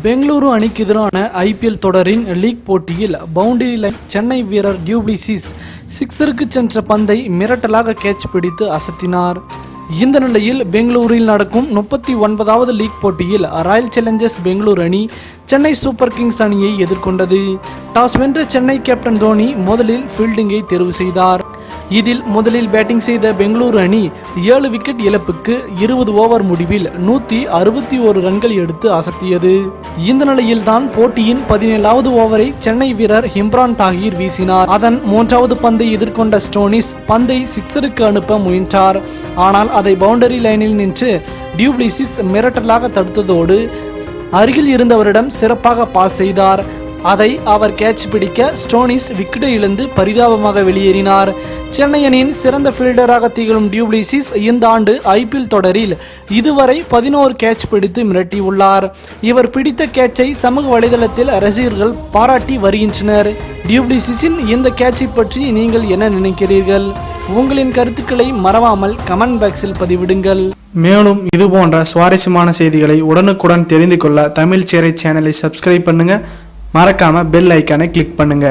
பெங்களூரு அணிக்கு எதிரான ஐபிஎல் தொடரின் லீக் போட்டியில் பவுண்டரி லைன் சென்னை வீரர் டியூப்ளிசிஸ் சிக்ஸருக்கு சென்ற பந்தை மிரட்டலாக கேட்ச் பிடித்து அசத்தினார். இந்த நிலையில் பெங்களூரில் நடக்கும் 39வது லீக் போட்டியில் ராயல் சேலஞ்சர்ஸ் பெங்களூரு அணி சென்னை சூப்பர் கிங்ஸ் அணியை எதிர்கொண்டது. டாஸ் வென்ற சென்னை கேப்டன் தோனி முதலில் ஃபீல்டிங்கை தேர்வு செய்தார். இதில் முதலில் பேட்டிங் செய்த பெங்களூரு அணி 7 விக்கெட் இழப்புக்கு 20 ஓவர் முடிவில் 161 ரன்கள் எடுத்து அசத்தியது. இந்த நிலையில் தான் போட்டியின் 17வது ஓவரை சென்னை வீரர் இம்ரான் தாஹிர் வீசினார். அதன் 3வது பந்தை எதிர்கொண்ட ஸ்டோனிஸ் பந்தை சிக்ஸருக்கு அனுப்ப முயன்றார். ஆனால் அதை பவுண்டரி லைனில் நின்று டியூப்ளிசிஸ் மிரட்டலாக தடுத்ததோடு அருகில் இருந்தவரிடம் சிறப்பாக பாஸ் செய்தார். அதை அவர் கேட்ச் பிடிக்க ஸ்டோனிஸ் விக்கெட்டை இழந்து பரிதாபமாக வெளியேறினார். சென்னை அணியின் சிறந்த ஃபீல்டராக திகழும் டியூப்ளிசிஸ் இந்த ஆண்டு ஐபிஎல் தொடரில் இதுவரை 11 கேட்ச் பிடித்து மிரட்டியுள்ளார். இவர் பிடித்த கேட்சை சமூக வலைதளத்தில் ரசிகர்கள் பாராட்டி வருகின்றனர். டியூப்ளிசிஸின் இந்த கேட்சை பற்றி நீங்கள் என்ன நினைக்கிறீர்கள்? உங்களின் கருத்துக்களை மறவாமல் கமெண்ட் பாக்ஸில் பதிவிடுங்கள். மேலும் இது போன்ற சுவாரஸ்யமான செய்திகளை உடனுக்குடன் தெரிந்து கொள்ள தமிழ் சேரை சேனலை சப்ஸ்கிரைப் பண்ணுங்க. மறக்காம பெல் ஐக்கானை கிளிக் பண்ணுங்க.